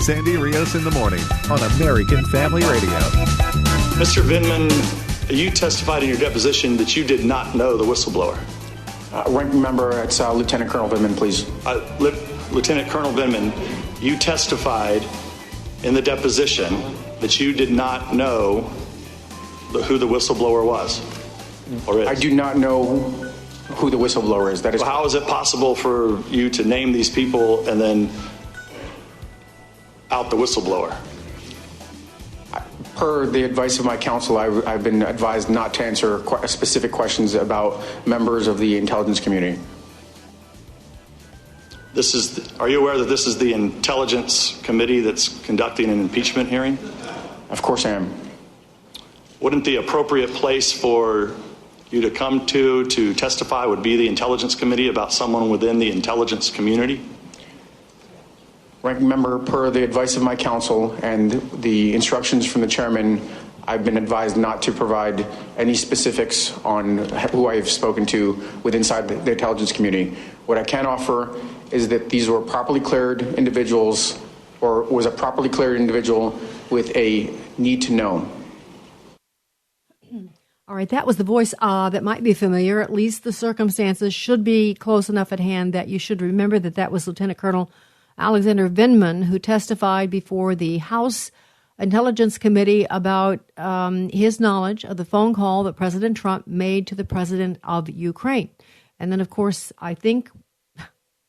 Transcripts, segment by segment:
Sandy Rios in the Morning on American Family Radio. Mr. Vindman, you testified in your deposition that you did not know the whistleblower. Ranking member, it's Lieutenant Colonel Vindman, please. Lieutenant Colonel Vindman, you testified in the deposition that you did not know who the whistleblower was, or is. I do not know who the whistleblower is. That is. So how is it possible for you to name these people and then out the whistleblower? Per the advice of my counsel, I've been advised not to answer specific questions about members of the intelligence community. Are you aware that this is the Intelligence Committee that's conducting an impeachment hearing? Of course I am. Wouldn't the appropriate place for you to come to testify would be the Intelligence Committee about someone within the intelligence community? Ranking member, per the advice of my counsel and the instructions from the chairman, I've been advised not to provide any specifics on who I have spoken to inside the intelligence community. What I can offer is that these were properly cleared individuals, or was a properly cleared individual with a need to know. All right, that was the voice that might be familiar. At least the circumstances should be close enough at hand that you should remember that was Lieutenant Colonel Alexander Vindman, who testified before the House Intelligence Committee about his knowledge of the phone call that President Trump made to the president of Ukraine. And then, of course, I think,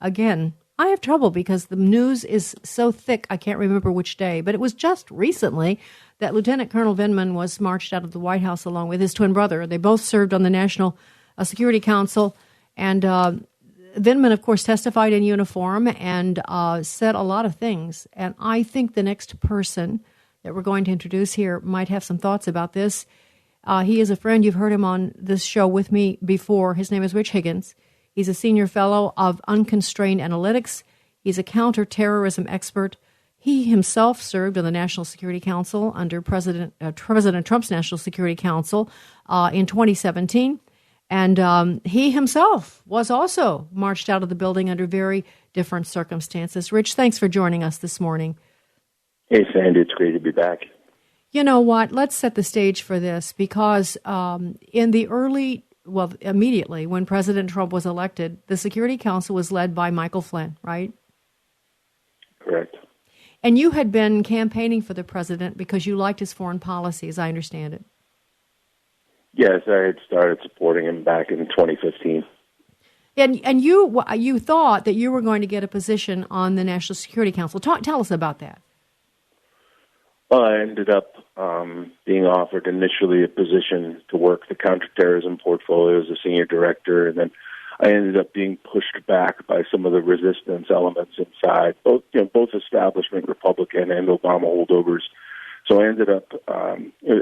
again, I have trouble because the news is so thick, I can't remember which day. But it was just recently that Lieutenant Colonel Vindman was marched out of the White House along with his twin brother. They both served on the National Security Council. And Vindman, of course, testified in uniform and said a lot of things. And I think the next person that we're going to introduce here might have some thoughts about this. He is a friend. You've heard him on this show with me before. His name is Rich Higgins. He's a senior fellow of Unconstrained Analytics. He's a counterterrorism expert. He himself served on the National Security Council under President Trump's National Security Council in 2017. And he himself was also marched out of the building under very different circumstances. Rich, thanks for joining us this morning. Hey, Sandy, it's great to be back. You know what? Let's set the stage for this because immediately when President Trump was elected, the Security Council was led by Michael Flynn, right? Correct. And you had been campaigning for the president because you liked his foreign policy, as I understand it. Yes, I had started supporting him back in 2015. And you thought that you were going to get a position on the National Security Council. Tell us about that. Well, I ended up being offered initially a position to work the counterterrorism portfolio as a senior director, and then I ended up being pushed back by some of the resistance elements inside, both establishment Republican and Obama holdovers. So I ended up,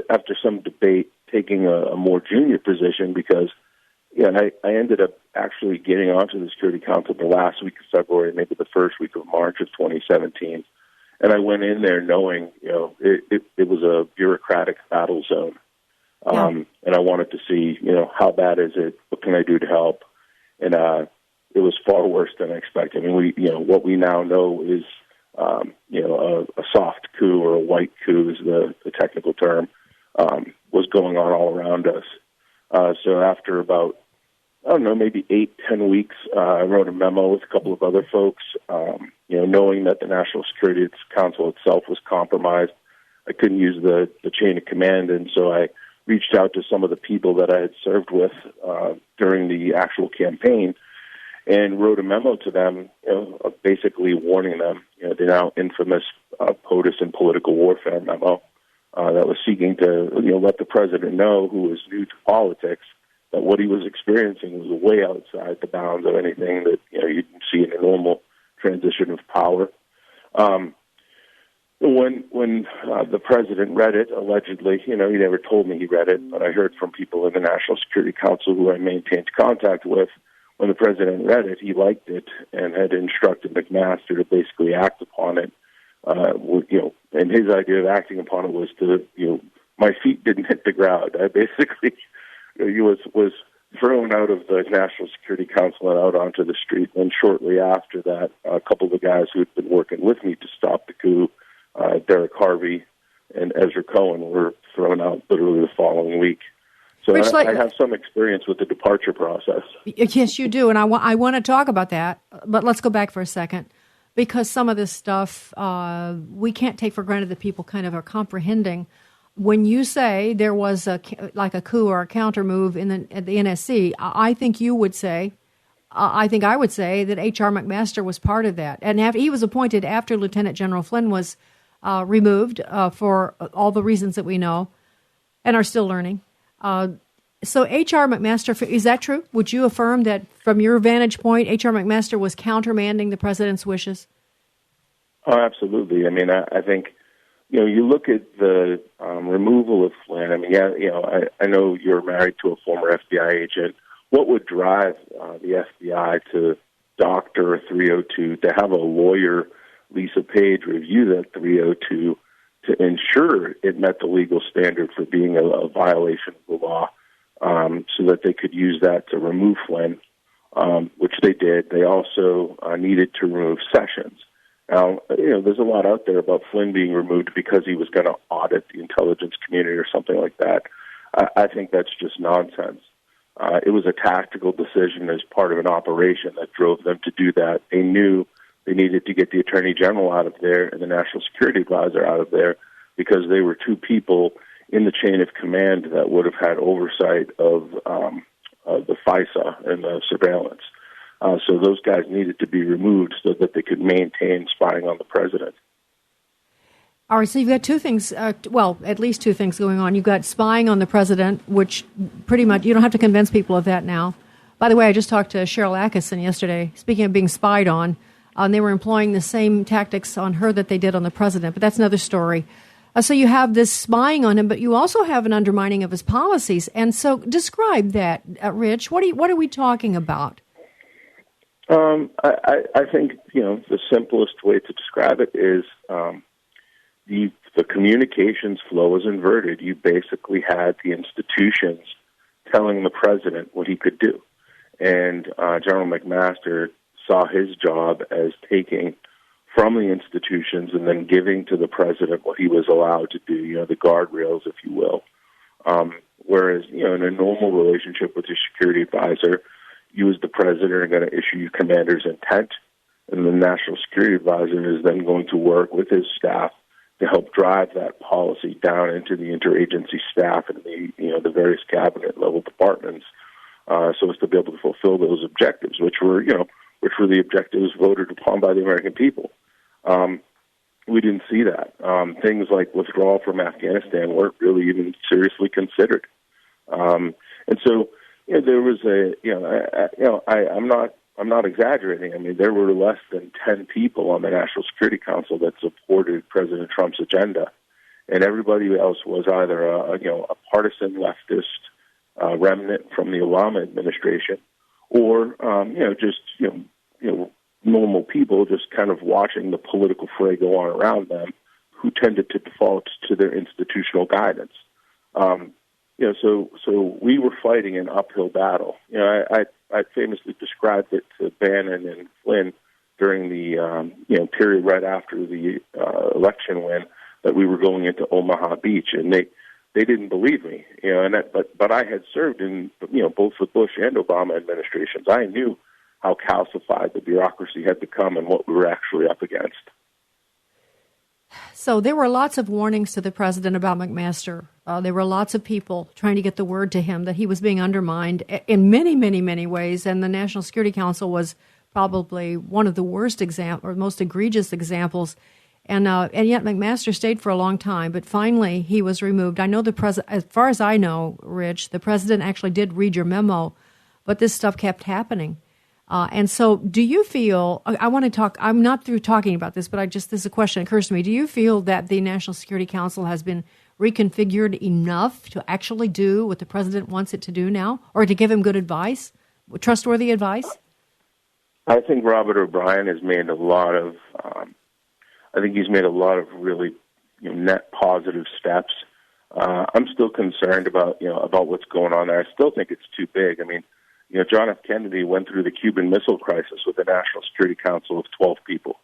after some debate, taking a more junior position because I ended up actually getting onto the Security Council the last week of February, maybe the first week of March of 2017. And I went in there knowing, it was a bureaucratic battle zone. And I wanted to see, how bad is it? What can I do to help? And it was far worse than I expected. I mean, what we now know is, a soft coup or a white coup is the technical term, was going on all around us. So after about, maybe 8-10 weeks, I wrote a memo with a couple of other folks, knowing that the National Security Council itself was compromised. I couldn't use the chain of command, and so I reached out to some of the people that I had served with during the actual campaign and wrote a memo to them, basically warning them, the now infamous POTUS and political warfare memo that was seeking to, let the president know, who was new to politics, that what he was experiencing was way outside the bounds of anything that you'd see in a normal transition of power. When the president read it, allegedly, he never told me he read it, but I heard from people in the National Security Council who I maintained contact with. When the president read it, he liked it and had instructed McMaster to basically act upon it. And his idea of acting upon it was to, my feet didn't hit the ground. I basically, he was thrown out of the National Security Council and out onto the street. And shortly after that, a couple of the guys who had been working with me to stop the coup Derek Harvey and Ezra Cohen were thrown out literally the following week. So Rich, I have some experience with the departure process. Yes, you do, and I want to talk about that, but let's go back for a second, because some of this stuff we can't take for granted that people kind of are comprehending. When you say there was a coup or a counter move at the NSC, I think you would say, I think I would say that H.R. McMaster was part of that. And he was appointed after Lieutenant General Flynn was removed for all the reasons that we know and are still learning. So H.R. McMaster, is that true? Would you affirm that from your vantage point, H.R. McMaster was countermanding the president's wishes? Oh, absolutely. I mean, I think, you look at the removal of Flynn. I mean, I know you're married to a former FBI agent. What would drive the FBI to doctor a 302, to have a lawyer, Lisa Page, review that 302 to ensure it met the legal standard for being a violation of the law, so that they could use that to remove Flynn, which they did. They also needed to remove Sessions. Now, there's a lot out there about Flynn being removed because he was going to audit the intelligence community or something like that. I think that's just nonsense. It was a tactical decision as part of an operation that drove them to do that. They knew they needed to get the Attorney General out of there and the National Security Advisor out of there because they were two people in the chain of command that would have had oversight of the FISA and the surveillance. So those guys needed to be removed so that they could maintain spying on the president. All right, so you've got two things, at least two things going on. You've got spying on the president, which pretty much, you don't have to convince people of that now. By the way, I just talked to Cheryl Atkinson yesterday, speaking of being spied on, and they were employing the same tactics on her that they did on the president, but that's another story. So you have this spying on him, but you also have an undermining of his policies. And so describe that, Rich. What are we talking about? I think, the simplest way to describe it is the communications flow was inverted. You basically had the institutions telling the president what he could do. And General McMaster saw his job as taking from the institutions and then giving to the president what he was allowed to do, the guardrails, if you will. Whereas, in a normal relationship with your security advisor, you as the president are going to issue your commander's intent, and the National Security Advisor is then going to work with his staff to help drive that policy down into the interagency staff and the various cabinet level departments, so as to be able to fulfill those objectives, which were the objectives voted upon by the American people. We didn't see that. Things like withdrawal from Afghanistan weren't really even seriously considered, and so. There was I'm not exaggerating. I mean, there were less than 10 people on the National Security Council that supported President Trump's agenda, and everybody else was either a partisan leftist remnant from the Obama administration, or just normal people just kind of watching the political fray go on around them, who tended to default to their institutional guidance. So we were fighting an uphill battle. I famously described it to Bannon and Flynn during the period right after the election win, that we were going into Omaha Beach, and they didn't believe me. But I had served in both the Bush and Obama administrations. I knew how calcified the bureaucracy had become and what we were actually up against. So there were lots of warnings to the president about McMaster. There were lots of people trying to get the word to him that he was being undermined in many, many, many ways. And the National Security Council was probably one of the worst or most egregious examples. And yet McMaster stayed for a long time, but finally he was removed. I know the president, as far as I know, Rich, the president actually did read your memo, but this stuff kept happening. And so do you feel, I want to talk, I'm not through talking about this, but this is a question that occurs to me. Do you feel that the National Security Council has been reconfigured enough to actually do what the president wants it to do now, or to give him good advice, trustworthy advice? I think Robert O'Brien has made a lot of, really net positive steps. I'm still concerned about what's going on there. I still think it's too big. I mean, John F. Kennedy went through the Cuban Missile Crisis with a National Security Council of 12 people.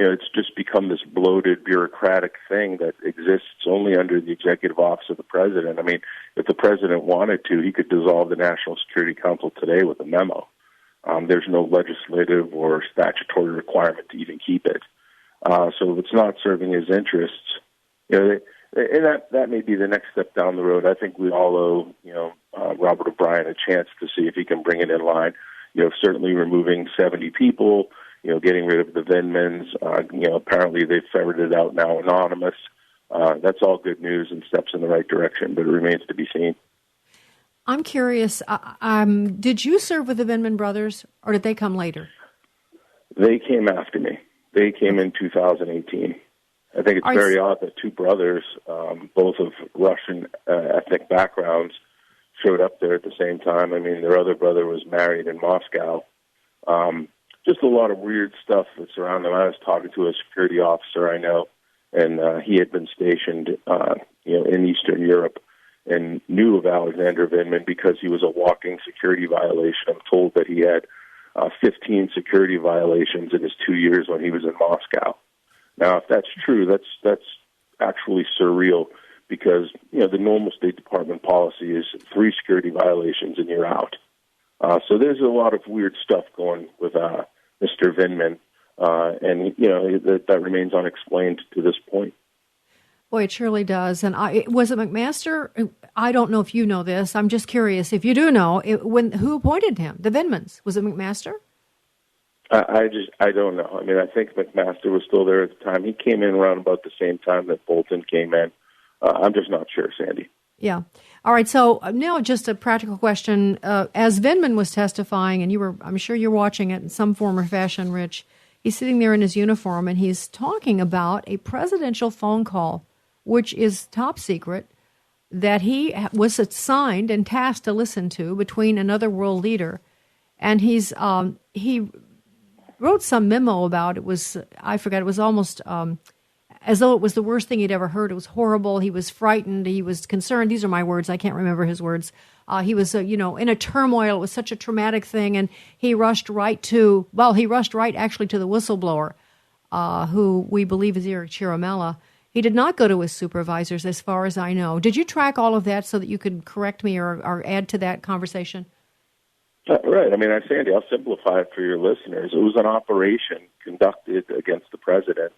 it's just become this bloated bureaucratic thing that exists only under the executive office of the president. I mean, if the president wanted to, he could dissolve the National Security Council today with a memo. There's no legislative or statutory requirement to even keep it. So if it's not serving his interests, and that may be the next step down the road. I think we all owe, Robert O'Brien a chance to see if he can bring it in line. Certainly removing 70 people, getting rid of the Vindmans. Apparently they've ferreted out now anonymous. That's all good news and steps in the right direction, but it remains to be seen. I'm curious, did you serve with the Vindman brothers, or did they come later? They came after me. They came in 2018. I think it's very odd that two brothers, both of Russian ethnic backgrounds, showed up there at the same time. I mean, their other brother was married in Moscow. Just a lot of weird stuff that surrounded them. I was talking to a security officer I know, and he had been stationed, in Eastern Europe, and knew of Alexander Vindman because he was a walking security violation. I'm told that he had 15 security violations in his 2 years when he was in Moscow. Now, if that's true, that's actually surreal because, the normal State Department policy is 3 security violations and you're out. So there's a lot of weird stuff going with Mr. Vindman, and, that remains unexplained to this point. Boy, it surely does. And was it McMaster? I don't know if you know this. I'm just curious. If you do know, who appointed him? The Vindmans. Was it McMaster? I don't know. I mean, I think McMaster was still there at the time. He came in around about the same time that Bolton came in. I'm just not sure, Sandy. Yeah. All right. So now just a practical question. As Vindman was testifying, and I'm sure you're watching it in some form or fashion, Rich, he's sitting there in his uniform and he's talking about a presidential phone call, which is top secret, that he was assigned and tasked to listen to between another world leader. And he wrote some memo about it. It was almost as though it was the worst thing he'd ever heard. It was horrible. He was frightened. He was concerned. These are my words. I can't remember his words. He was, in a turmoil. It was such a traumatic thing. And he rushed right actually to the whistleblower, who we believe is Eric Ciaramella. He did not go to his supervisors, as far as I know. Did you track all of that so that you could correct me or add to that conversation? Right. I mean, Sandy, I'll simplify it for your listeners. It was an operation conducted against the president.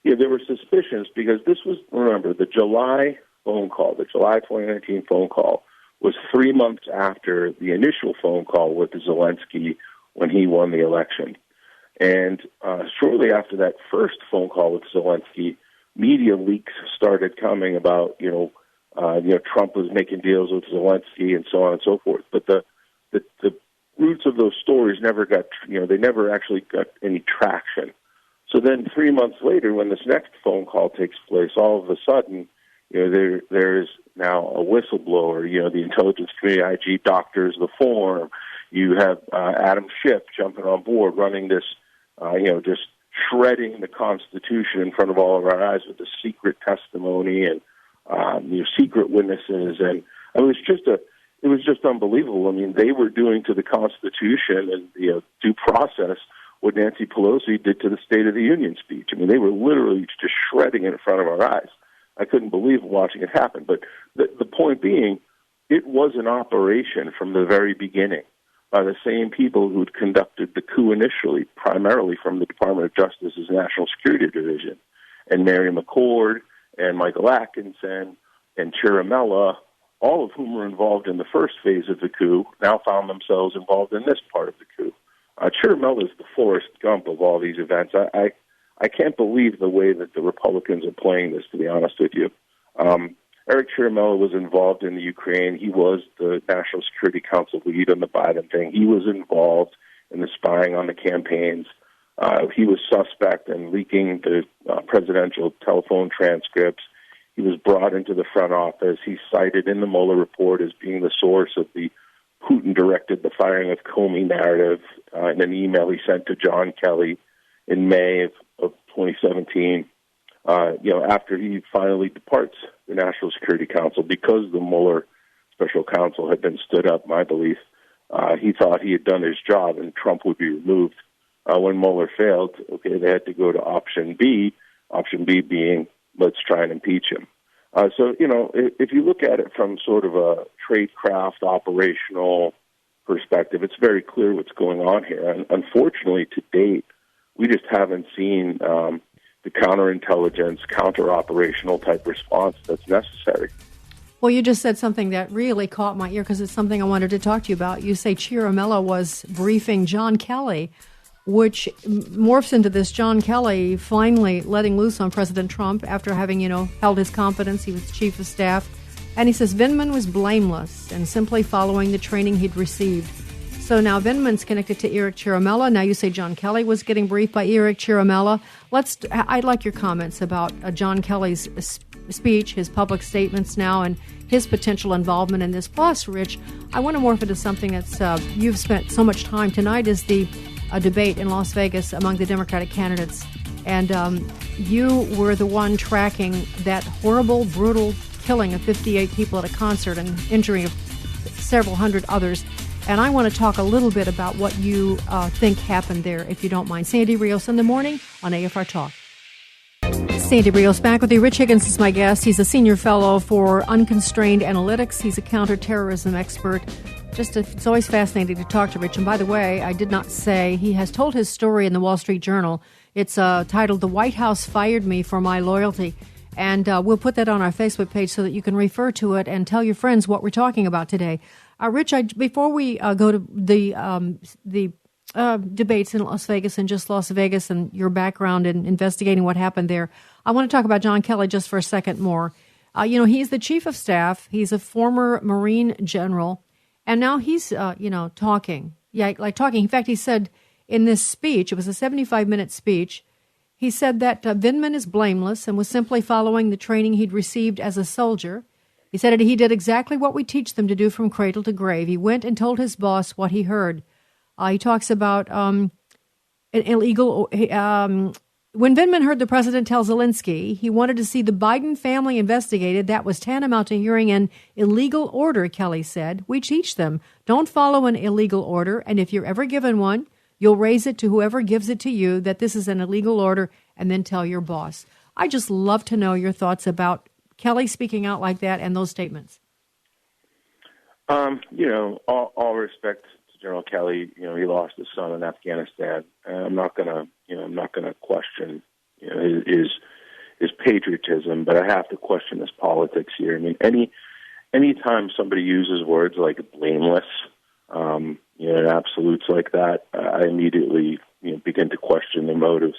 There were suspicions because this was, remember, the July phone call, the July 2019 phone call was 3 months after the initial phone call with Zelensky when he won the election. And shortly after that first phone call with Zelensky, media leaks started coming about, Trump was making deals with Zelensky and so on and so forth. But the roots of those stories never got, they never actually got any traction. So then 3 months later, when this next phone call takes place, all of a sudden, there's now a whistleblower, the intelligence community IG doctors the form. You have Adam Schiff jumping on board, running this, just shredding the Constitution in front of all of our eyes with the secret testimony and secret witnesses, and it was just unbelievable. I mean, they were doing to the Constitution and due process what Nancy Pelosi did to the State of the Union speech. I mean, they were literally just shredding it in front of our eyes. I couldn't believe watching it happen. But the point being, it was an operation from the very beginning by the same people who had conducted the coup initially, primarily from the Department of Justice's National Security Division. And Mary McCord and Michael Atkinson and Ciaramella, all of whom were involved in the first phase of the coup, now found themselves involved in this part of the coup. Ciaramella is the Forrest Gump of all these events. I can't believe the way that the Republicans are playing this, to be honest with you. Eric Ciaramella was involved in the Ukraine. He was the National Security Council lead on the Biden thing. He was involved in the spying on the campaigns. He was suspect in leaking the presidential telephone transcripts. He was brought into the front office. He's cited in the Mueller report as being the source of the Putin directed the firing of Comey narrative in an email he sent to John Kelly in May of 2017. After he finally departs the National Security Council, because the Mueller special counsel had been stood up, my belief, he thought he had done his job and Trump would be removed. when Mueller failed, okay, they had to go to option B being, let's try and impeach him. So, if you look at it from sort of a tradecraft operational perspective, it's very clear what's going on here. And unfortunately, to date, we just haven't seen the counterintelligence, counter-operational type response that's necessary. Well, you just said something that really caught my ear because it's something I wanted to talk to you about. You say Ciaramella was briefing John Kelly, which morphs into this John Kelly finally letting loose on President Trump after having, held his confidence. He was chief of staff. And he says Vindman was blameless and simply following the training he'd received. So now Vindman's connected to Eric Ciaramella. Now you say John Kelly was getting briefed by Eric Ciaramella. I'd like your comments about John Kelly's speech, his public statements now, and his potential involvement in this. Plus, Rich, I want to morph into something that's you've spent so much time tonight is the debate in Las Vegas among the Democratic candidates. And you were the one tracking that horrible, brutal killing of 58 people at a concert and injuring of several hundred others. And I want to talk a little bit about what you think happened there, if you don't mind. Sandy Rios in the morning on AFR Talk. Sandy Rios back with you. Rich Higgins is my guest. He's a senior fellow for Unconstrained Analytics. He's a counterterrorism expert. It's always fascinating to talk to Rich. And by the way, I did not say, he has told his story in the Wall Street Journal. It's titled, "The White House Fired Me for My Loyalty." And we'll put that on our Facebook page so that you can refer to it and tell your friends what we're talking about today. Rich, before we go to the debates in Las Vegas and just Las Vegas and your background in investigating what happened there, I want to talk about John Kelly just for a second more. He's the chief of staff. He's a former Marine general. And now he's, talking. Yeah, like talking. In fact, he said in this speech, it was a 75-minute speech, he said that Vindman is blameless and was simply following the training he'd received as a soldier. He said he did exactly what we teach them to do from cradle to grave. He went and told his boss what he heard. He talks about an illegal... when Vindman heard the president tell Zelensky he wanted to see the Biden family investigated, that was tantamount to hearing an illegal order, Kelly said. We teach them, don't follow an illegal order, and if you're ever given one, you'll raise it to whoever gives it to you that this is an illegal order, and then tell your boss. I just love to know your thoughts about Kelly speaking out like that and those statements. All respect to General Kelly. He lost his son in Afghanistan. I'm not gonna question, his patriotism, but I have to question his politics here. I mean, anytime somebody uses words like blameless, in absolutes like that, I immediately begin to question their motives.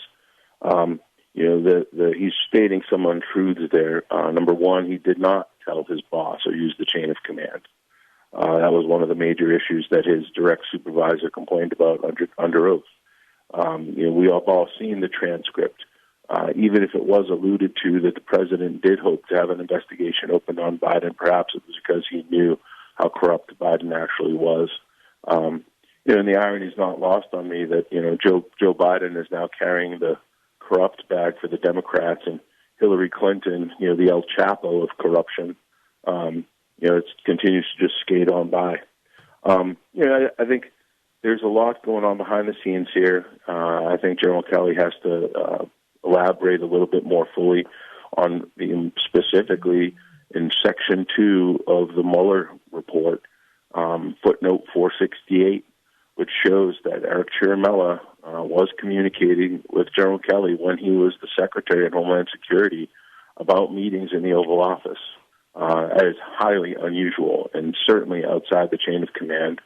He's stating some untruths there. Number one, he did not tell his boss or use the chain of command. That was one of the major issues that his direct supervisor complained about under oath. We have all seen the transcript. Even if it was alluded to that the president did hope to have an investigation opened on Biden, perhaps it was because he knew how corrupt Biden actually was. And the irony is not lost on me that, Joe Biden is now carrying the corrupt bag for the Democrats, and Hillary Clinton, the El Chapo of corruption, it continues to just skate on by. I think there's a lot going on behind the scenes here. I think General Kelly has to elaborate a little bit more fully on specifically in Section 2 of the Mueller report, footnote 468, which shows that Eric Ciaramella was communicating with General Kelly when he was the Secretary of Homeland Security about meetings in the Oval Office. That is highly unusual and certainly outside the chain of command.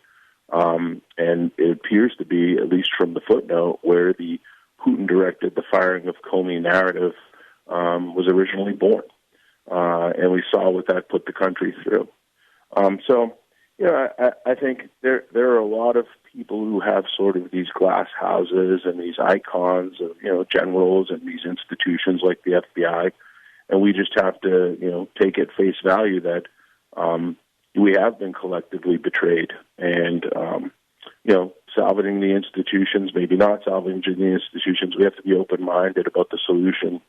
And it appears to be, at least from the footnote, where the Putin directed the firing of Comey narrative was originally born. And we saw what that put the country through. I think there are a lot of people who have sort of these glass houses and these icons of, generals and these institutions like the FBI. And we just have to, take at face value that we have been collectively betrayed. And, salvaging the institutions, maybe not salvaging the institutions, we have to be open-minded about the solution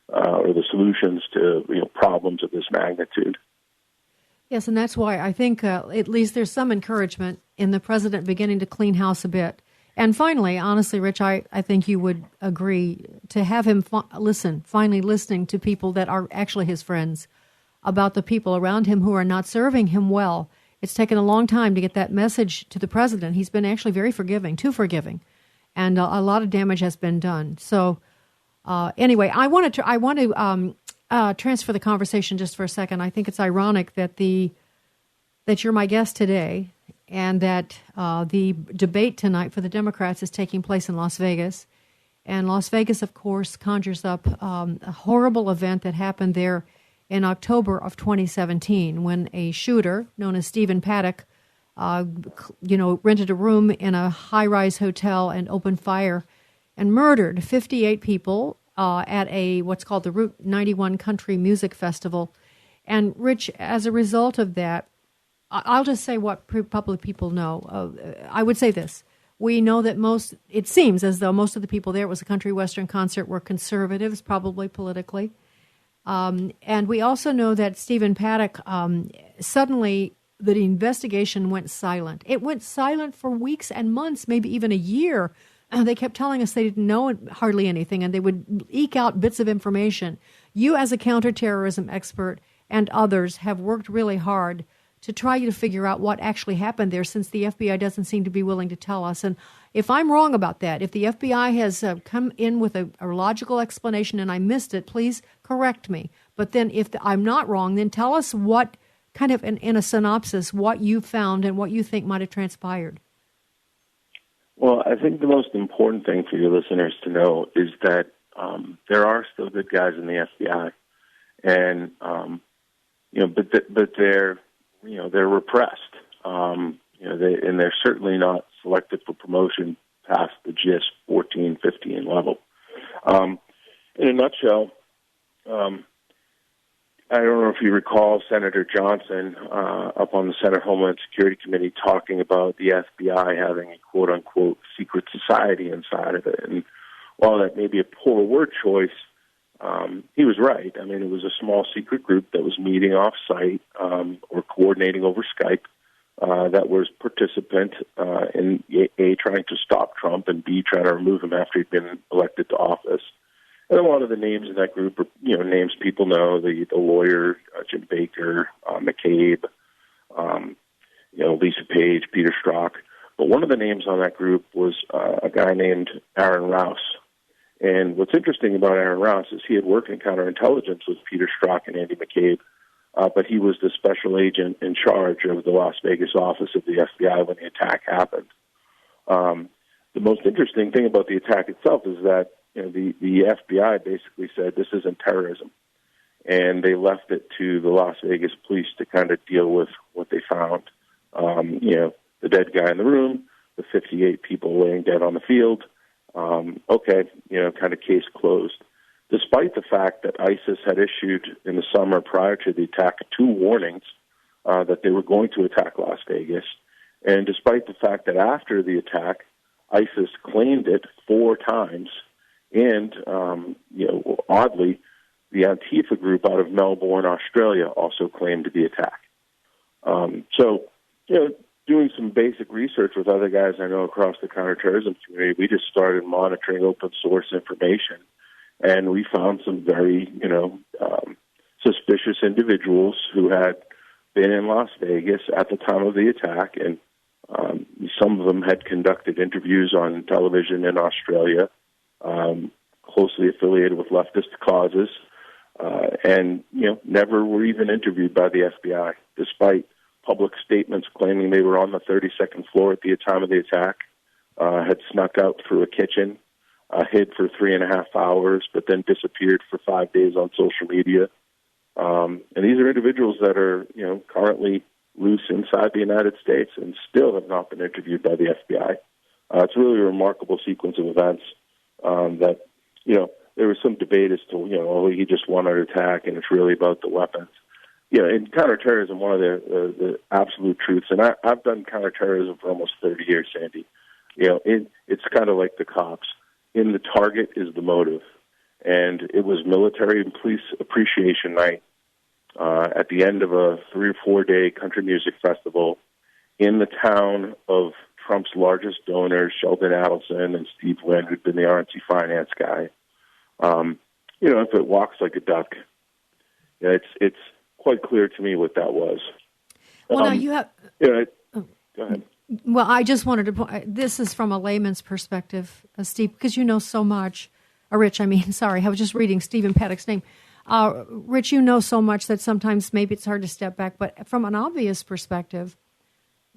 or the solutions to, problems of this magnitude. Yes, and that's why I think at least there's some encouragement in the president beginning to clean house a bit. And finally, honestly, Rich, I think you would agree to have him finally listening to people that are actually his friends about the people around him who are not serving him well. It's taken a long time to get that message to the president. He's been actually very forgiving, too forgiving, and a lot of damage has been done. So anyway, I want to transfer the conversation just for a second. I think it's ironic that you're my guest today, and that the debate tonight for the Democrats is taking place in Las Vegas. And Las Vegas, of course, conjures up a horrible event that happened there in October of 2017 when a shooter known as Stephen Paddock, rented a room in a high-rise hotel and opened fire and murdered 58 people at what's called the Route 91 Country Music Festival. And, Rich, as a result of that, I'll just say what probably people know. I would say this. We know that it seems as though most of the people there, it was a country western concert, were conservatives, probably politically. And we also know that Stephen Paddock, suddenly the investigation went silent. It went silent for weeks and months, maybe even a year. They kept telling us they didn't know hardly anything, and they would eke out bits of information. You, as a counterterrorism expert, and others have worked really hard to try to figure out what actually happened there, since the FBI doesn't seem to be willing to tell us. And if I'm wrong about that, if the FBI has come in with a logical explanation and I missed it, please correct me. But then if I'm not wrong, then tell us what kind of, in a synopsis, what you found and what you think might have transpired. Well, I think the most important thing for your listeners to know is that there are still good guys in the FBI, and but they're repressed. And they're certainly not selected for promotion past the GIS 14, 15 level. In a nutshell, I don't know if you recall Senator Johnson up on the Senate Homeland Security Committee talking about the FBI having a quote-unquote secret society inside of it. And while that may be a poor word choice, he was right. I mean, it was a small secret group that was meeting off-site or coordinating over Skype that was participant in A, trying to stop Trump, and B, trying to remove him after he'd been elected to office. And a lot of the names in that group are, names people know, the lawyer, Jim Baker, McCabe, Lisa Page, Peter Strzok. But one of the names on that group was a guy named Aaron Rouse. And what's interesting about Aaron Rouse is he had worked in counterintelligence with Peter Strzok and Andy McCabe, but he was the special agent in charge of the Las Vegas office of the FBI when the attack happened. The most interesting thing about the attack itself is that the FBI basically said this isn't terrorism, and they left it to the Las Vegas police to kind of deal with what they found. The dead guy in the room, the 58 people laying dead on the field. Kind of case closed. Despite the fact that ISIS had issued in the summer prior to the attack 2 warnings that they were going to attack Las Vegas, and despite the fact that after the attack, ISIS claimed it 4 times, and oddly, the Antifa group out of Melbourne, Australia, also claimed the attack. Doing some basic research with other guys I know across the counterterrorism community, we just started monitoring open source information, and we found some very, suspicious individuals who had been in Las Vegas at the time of the attack, and some of them had conducted interviews on television in Australia, closely affiliated with leftist causes, and never were even interviewed by the FBI, despite public statements claiming they were on the 32nd floor at the time of the attack, had snuck out through a kitchen, hid for 3.5 hours, but then disappeared for 5 days on social media. And these are individuals that are, currently loose inside the United States and still have not been interviewed by the FBI. It's really a remarkable sequence of events that, there was some debate as to, he just won an attack and it's really about the weapons. In counterterrorism, one of the absolute truths, and I've done counterterrorism for almost 30 years, Sandy. It's kind of like the cops. In the target is the motive. And it was military and police appreciation night at the end of a 3 or 4 day country music festival in the town of Trump's largest donors, Sheldon Adelson and Steve Wynn, who'd been the RNC finance guy. If it walks like a duck, it's quite clear to me what that was. Well, now you have... Go ahead. Well, I just wanted to point, this is from a layman's perspective, Steve, because you know so much. Rich, I was just reading Stephen Paddock's name. Rich, you know so much that sometimes maybe it's hard to step back, but from an obvious perspective,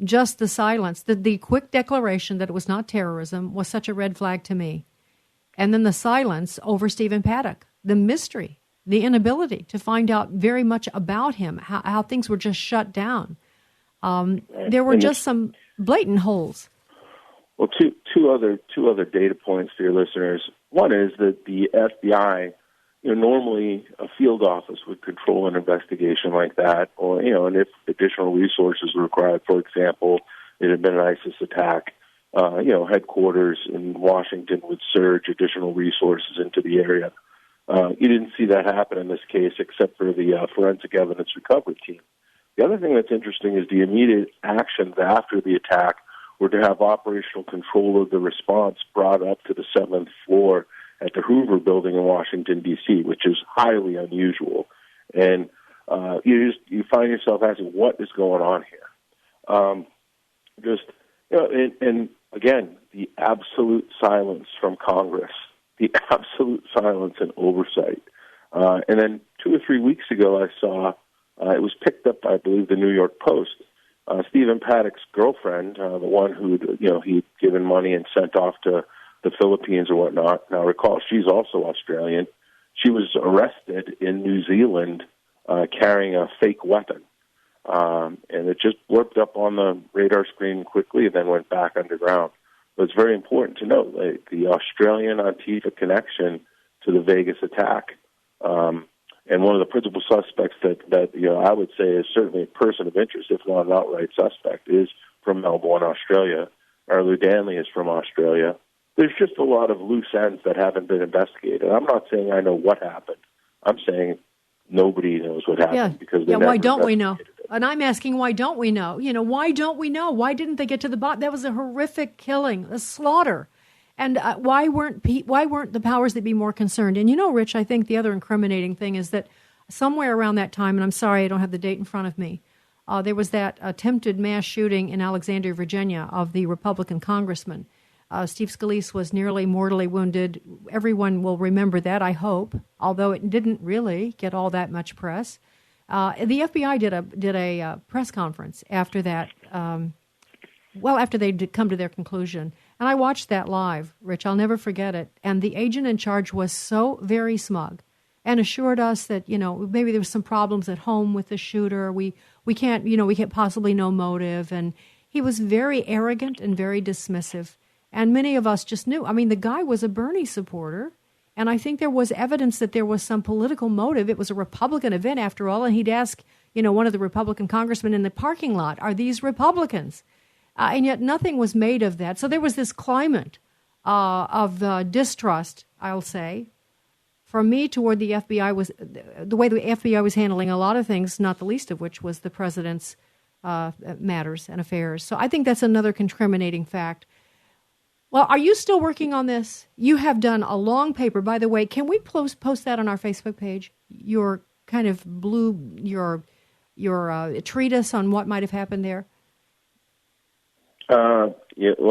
just the silence, the quick declaration that it was not terrorism was such a red flag to me. And then the silence over Stephen Paddock, the mystery, the inability to find out very much about him, how things were just shut down. There were just some blatant holes. Well, two other data points for your listeners. One is that the FBI, normally a field office would control an investigation like that, or and if additional resources were required, for example, it had been an ISIS attack, headquarters in Washington would surge additional resources into the area. You didn't see that happen in this case, except for the forensic evidence recovery team. The other thing that's interesting is the immediate actions after the attack were to have operational control of the response brought up to the 7th floor at the Hoover Building in Washington, D.C., which is highly unusual. And you find yourself asking, what is going on here? And again, the absolute silence from Congress, the absolute silence and oversight. And then 2 or 3 weeks ago, I saw it was picked up by, I believe, the New York Post. Stephen Paddock's girlfriend, the one who he'd given money and sent off to the Philippines or whatnot. Now, recall, she's also Australian. She was arrested in New Zealand carrying a fake weapon. And it just warped up on the radar screen quickly and then went back underground. But it's very important to note the Australian Antifa connection to the Vegas attack. And one of the principal suspects that I would say is certainly a person of interest, if not an outright suspect, is from Melbourne, Australia. Arlu Danley is from Australia. There's just a lot of loose ends that haven't been investigated. I'm not saying I know what happened. I'm saying nobody knows what happened because they never why don't we know? it. And I'm asking, why don't we know? Why don't we know? Why didn't they get to the bottom? That was a horrific killing, a slaughter. And why weren't the powers that be more concerned? And Rich, I think the other incriminating thing is that somewhere around that time, and I'm sorry I don't have the date in front of me, there was that attempted mass shooting in Alexandria, Virginia, of the Republican congressman. Steve Scalise was nearly mortally wounded. Everyone will remember that, I hope, although it didn't really get all that much press. The FBI did a press conference after that, after they'd come to their conclusion. And I watched that live, Rich. I'll never forget it. And the agent in charge was so very smug and assured us that, maybe there was some problems at home with the shooter. We can't possibly know motive. And he was very arrogant and very dismissive. And many of us just knew. I mean, the guy was a Bernie supporter. And I think there was evidence that there was some political motive. It was a Republican event, after all. And he'd ask, one of the Republican congressmen in the parking lot, are these Republicans? And yet nothing was made of that. So there was this climate of distrust, I'll say, from me toward the FBI, was the way the FBI was handling a lot of things, not the least of which was the president's matters and affairs. So I think that's another incriminating fact. Well, are you still working on this? You have done a long paper. By the way, can we post that on our Facebook page? Your kind of your treatise on what might have happened there? Let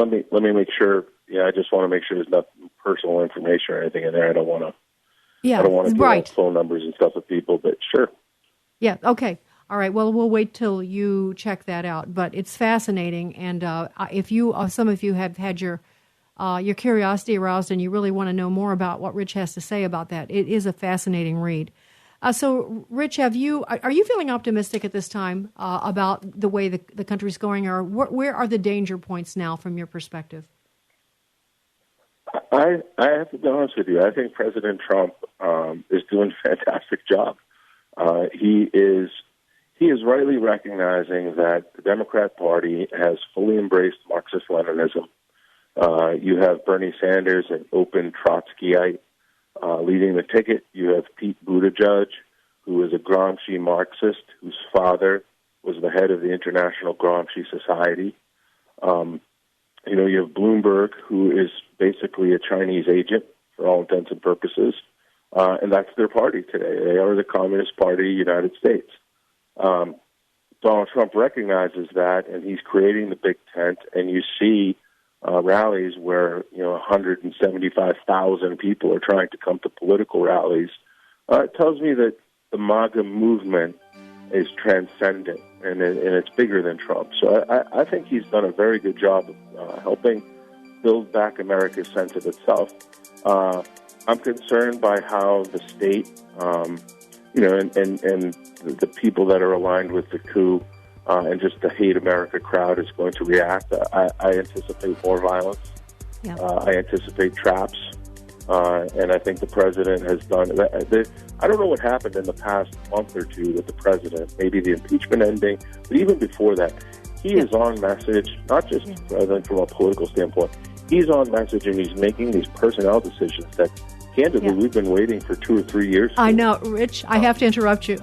me make sure. Yeah, I just want to make sure there's not personal information or anything in there. I don't want to. Yeah, I don't want to give phone numbers and stuff with people, but sure. Yeah. Okay. All right. Well, we'll wait till you check that out. But it's fascinating, and if some of you have had your curiosity aroused and you really want to know more about what Rich has to say about that, it is a fascinating read. So, Rich, are you feeling optimistic at this time about the way the country's going, or where are the danger points now from your perspective? I have to be honest with you. I think President Trump is doing a fantastic job. He is rightly recognizing that the Democrat Party has fully embraced Marxist-Leninism. You have Bernie Sanders, an open Trotskyite, leading the ticket. You have Pete Buttigieg, who is a Gramsci Marxist, whose father was the head of the International Gramsci Society. You have Bloomberg, who is basically a Chinese agent for all intents and purposes, and that's their party today. They are the Communist Party of the United States. Donald Trump recognizes that, and he's creating the big tent, and you see rallies where 175,000 people are trying to come to political rallies. It tells me that the MAGA movement is transcendent, and it's bigger than Trump. So I think he's done a very good job of helping build back America's sense of itself. I'm concerned by how the state, and the people that are aligned with the coup and just the hate America crowd is going to react. I anticipate more violence. Yeah. I anticipate traps. And I think the president has done that. I don't know what happened in the past month or two with the president, maybe the impeachment ending, but even before that, he is on message, not just president from a political standpoint. He's on message, and he's making these personnel decisions that, candidly, we've been waiting for 2 or 3 years. I know, Rich, I have to interrupt you.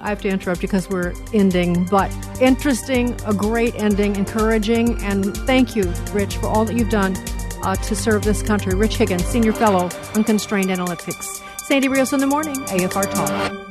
Because we're ending, but interesting, a great ending, encouraging, and thank you, Rich, for all that you've done to serve this country. Rich Higgins, Senior Fellow, Unconstrained Analytics. Sandy Rios in the Morning, AFR Talk.